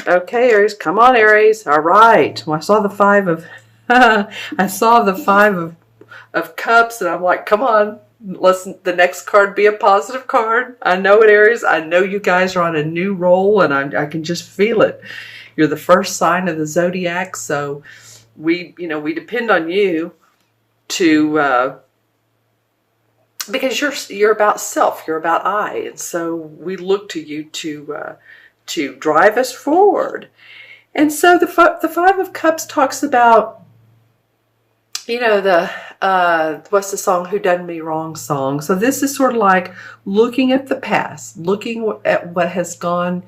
Okay, Aries, come on, Aries. All right. Well, I saw the five of, I saw the five of cups, and I'm like, come on, let's the next card be a positive card. I know it, Aries. I know you guys are on a new roll, and I can just feel it. You're the first sign of the zodiac, so we depend on you to because you're about self, you're about I, and so we look to you to drive us forward. And so the Five of Cups talks about, the what's the song, Who Done Me Wrong song. So this is sort of like looking at the past, looking at what has gone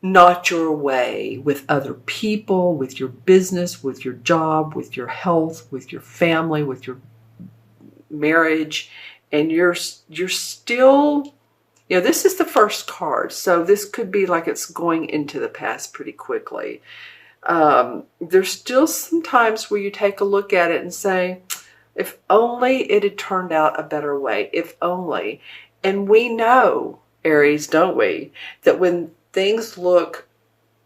not your way with other people, with your business, with your job, with your health, with your family, with your marriage, and you're still, this is the first card, so this could be like it's going into the past pretty quickly. There's still some times where you take a look at it and say, if only it had turned out a better way, if only. And we know, Aries, don't we, that when things look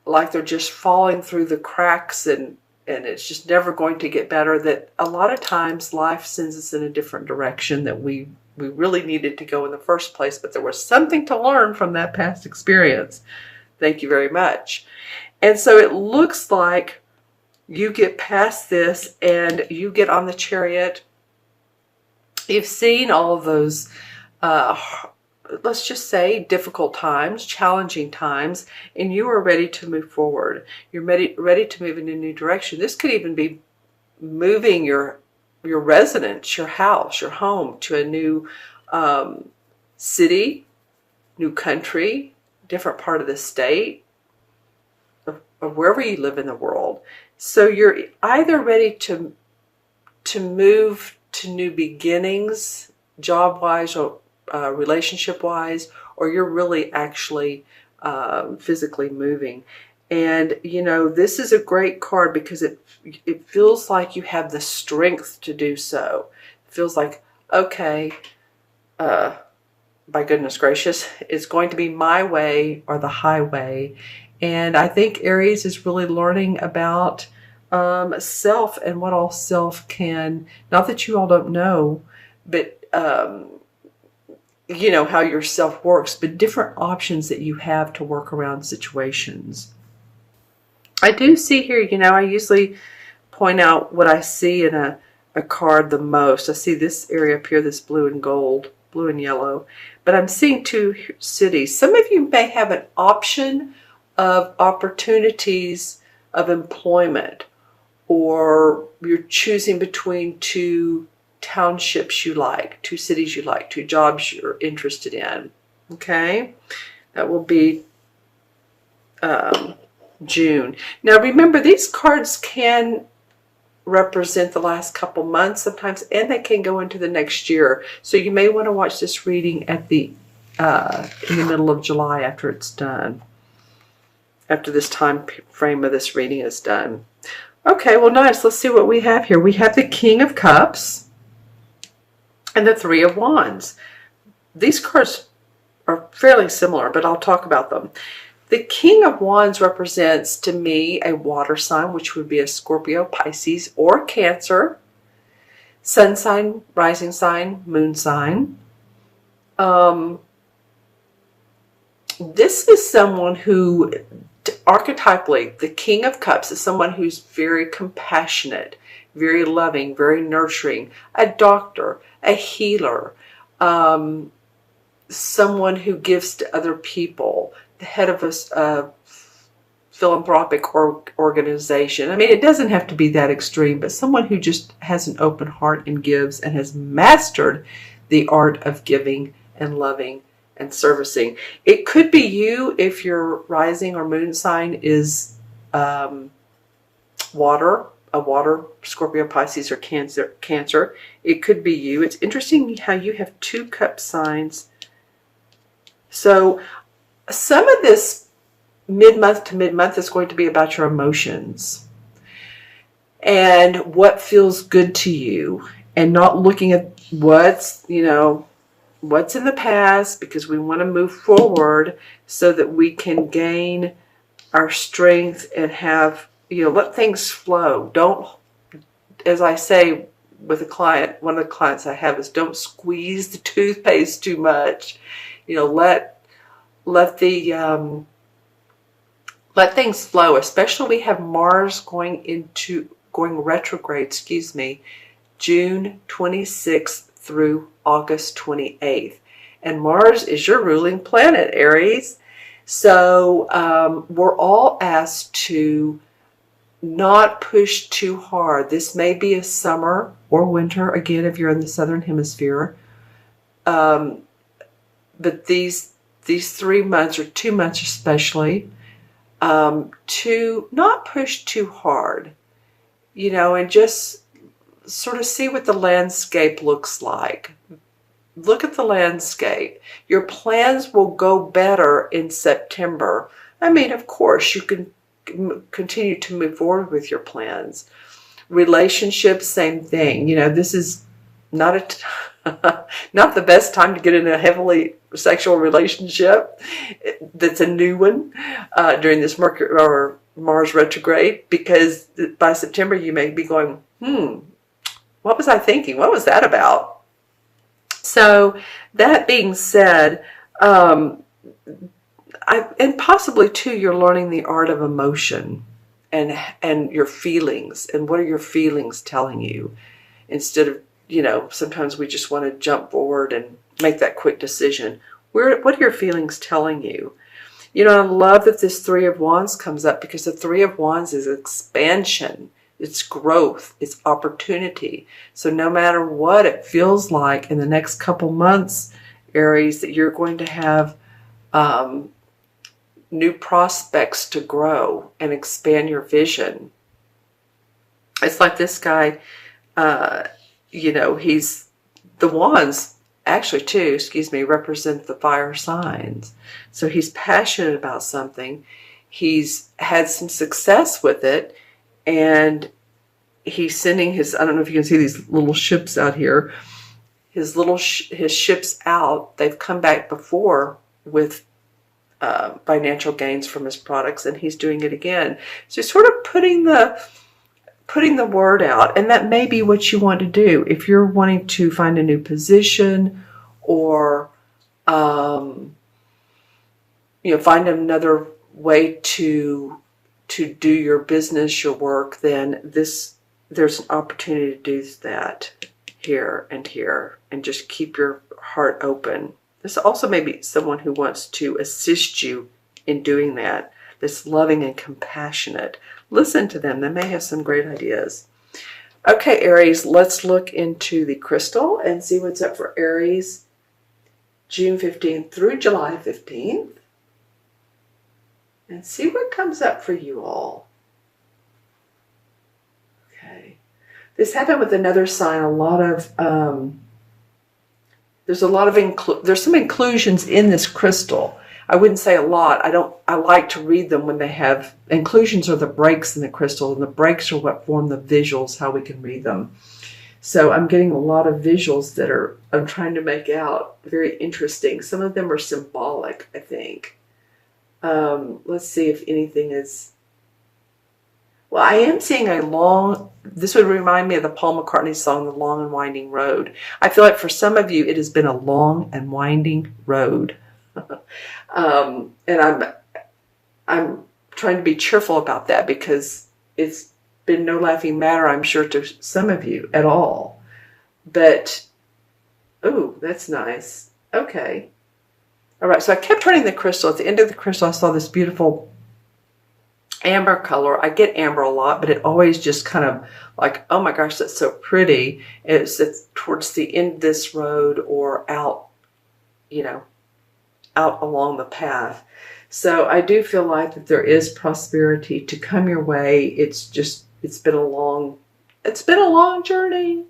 like they're just falling through the cracks and it's just never going to get better, that a lot of times life sends us in a different direction that we really needed to go in the first place, but there was something to learn from that past experience. Thank you very much. And so it looks like you get past this and you get on the chariot. You've seen all of those, let's just say, difficult times, challenging times, and you are ready to move forward. You're ready to move in a new direction. This could even be moving your residence, your house, your home to a new city, new country, different part of the state, or wherever you live in the world. So you're either ready to move to new beginnings, job-wise or relationship-wise, or you're really actually physically moving. And, this is a great card because it feels like you have the strength to do so. It feels like, okay, by goodness gracious, it's going to be my way or the highway. And I think Aries is really learning about self and what all self can, not that you all don't know, but how your self works, but different options that you have to work around situations. I do see here, I usually point out what I see in a card the most. I see this area up here, this blue and gold, blue and yellow, but I'm seeing two cities. Some of you may have an option of opportunities of employment, or you're choosing between two townships you like, two cities you like, two jobs you're interested in. Okay, that will be June. Now remember, these cards can represent the last couple months sometimes, and they can go into the next year. So you may want to watch this reading at in the middle of July after it's done, after this time frame of this reading is done. Okay, well, nice. Let's see what we have here. We have the King of Cups and the Three of Wands. These cards are fairly similar, but I'll talk about them. The King of Wands represents, to me, a water sign, which would be a Scorpio, Pisces, or Cancer. Sun sign, rising sign, moon sign. This is someone who, archetypally, the King of Cups is someone who's very compassionate, very loving, very nurturing, a doctor, a healer, someone who gives to other people, the head of a philanthropic organization. I mean, it doesn't have to be that extreme, but someone who just has an open heart and gives and has mastered the art of giving and loving and servicing. It could be you if your rising or moon sign is water, a water, Scorpio, Pisces, or Cancer. It could be you. It's interesting how you have two cup signs. So some of this mid-month to mid-month is going to be about your emotions and what feels good to you, and not looking at what's, what's in the past, because we want to move forward so that we can gain our strength and have, let things flow. Don't, as I say with a client, one of the clients I have is, don't squeeze the toothpaste too much. Let the let things flow. Especially we have Mars going retrograde, June 26th through August 28th. And Mars is your ruling planet, Aries. So we're all asked to not push too hard. This may be a summer or winter, again, if you're in the southern hemisphere. But these 3 months, or 2 months especially, to not push too hard, and just sort of see what the landscape looks like. Look at the landscape. Your plans will go better in September. I mean, of course, you can continue to move forward with your plans. Relationships, same thing. This is not not the best time to get in a heavily sexual relationship that's a new one during this Mercury or Mars retrograde, because by September you may be going, what was I thinking? What was that about? So that being said, and possibly too, you're learning the art of emotion and your feelings, and what are your feelings telling you, instead of, sometimes we just want to jump forward and make that quick decision. What are your feelings telling you? I love that this Three of Wands comes up, because the Three of Wands is expansion. It's growth. It's opportunity. So no matter what it feels like in the next couple months, Aries, that you're going to have new prospects to grow and expand your vision. It's like this guy, he's the wands actually too, represent the fire signs. So he's passionate about something. He's had some success with it, and he's sending his, I don't know if you can see these little ships out here, his ships out. They've come back before with financial gains from his products, and he's doing it again. So he's sort of putting the word out, and that may be what you want to do if you're wanting to find a new position, or find another way to do your business, your work. Then there's an opportunity to do that here, and just keep your heart open. This also may be someone who wants to assist you in doing that, that's loving and compassionate. Listen to them. They may have some great ideas. Okay, Aries, let's look into the crystal and see what's up for Aries June 15th through July 15th. And see what comes up for you all. Okay. This happened with another sign. There's some inclusions in this crystal. I wouldn't say a lot. I like to read them when they have inclusions, or the breaks in the crystal, and the breaks are what form the visuals, how we can read them. So I'm getting a lot of visuals that I'm trying to make out. Very interesting. Some of them are symbolic, I think. Let's see if anything is... Well, I am seeing this would remind me of the Paul McCartney song, The Long and Winding Road. I feel like for some of you, it has been a long and winding road. And I'm trying to be cheerful about that, because it's been no laughing matter, I'm sure, to some of you at all. But, ooh, that's nice. Okay. All right, so I kept turning the crystal. At the end of the crystal, I saw this beautiful amber color. I get amber a lot, but it always just kind of like, oh my gosh, that's so pretty. It's towards the end of this road, or out along the path. So I do feel like that there is prosperity to come your way. It's been a long journey.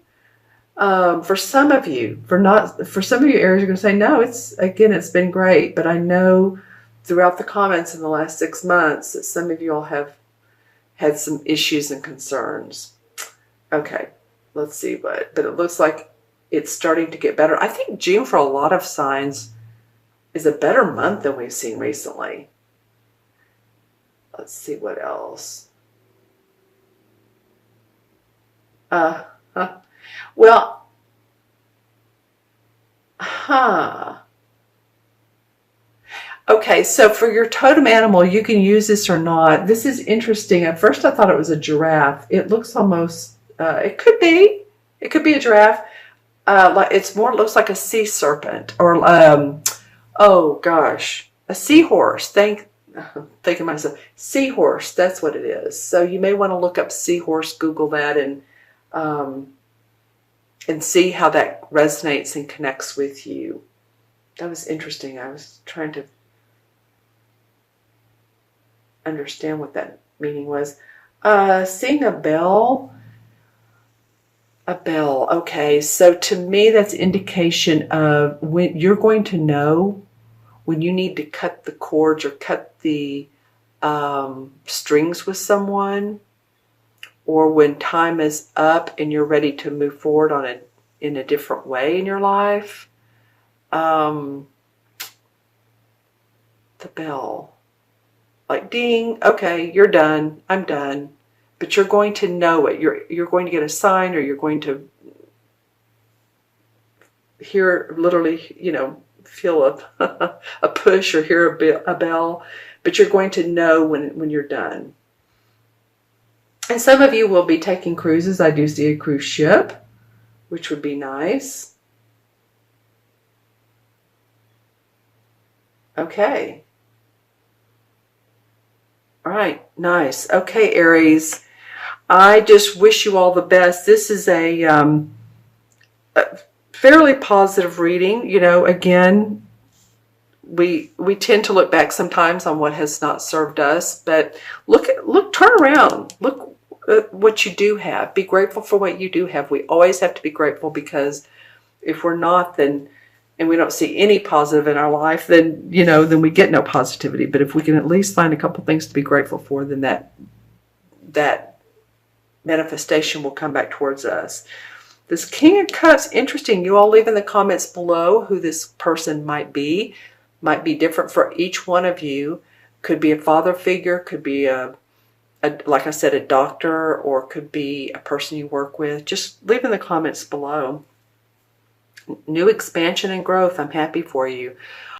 For some of you, for some of you, Aries, are going to say, no, it's been great. But I know throughout the comments in the last 6 months that some of you all have had some issues and concerns. Okay, let's see but it looks like it's starting to get better. I think June for a lot of signs is a better month than we've seen recently. Let's see what else. Uh, huh. Well, Okay, so for your totem animal, you can use this or not. This is interesting. At first I thought it was a giraffe. It looks almost, it could be. It could be a giraffe. Like it's more, looks like a sea serpent or, oh gosh, a seahorse. Thinking myself, seahorse, that's what it is. So you may want to look up seahorse, Google that, and see how that resonates and connects with you. That was interesting. I was trying to understand what that meaning was. Seeing a bell. A bell. Okay, so to me that's indication of when you're going to know when you need to cut the cords or cut the strings with someone, or when time is up and you're ready to move forward in a different way in your life. The bell. Like ding, okay, you're done, I'm done. But you're going to know it. You're going to get a sign, or you're going to hear, literally, feel a push or hear a bell. But you're going to know when you're done. And some of you will be taking cruises. I do see a cruise ship, which would be nice. Okay. All right, nice. Okay, Aries. I just wish you all the best. This is a fairly positive reading. Again, we tend to look back sometimes on what has not served us, but turn around. Look at what you do have. Be grateful for what you do have. We always have to be grateful, because if we're not, and we don't see any positive in our life, then we get no positivity. But if we can at least find a couple things to be grateful for, then that manifestation will come back towards us. This King of Cups, interesting. You all leave in the comments below who this person might be. Might be different for each one of you. Could be a father figure, could be like I said, a doctor, or could be a person you work with. Just leave in the comments below. New expansion and growth. I'm happy for you.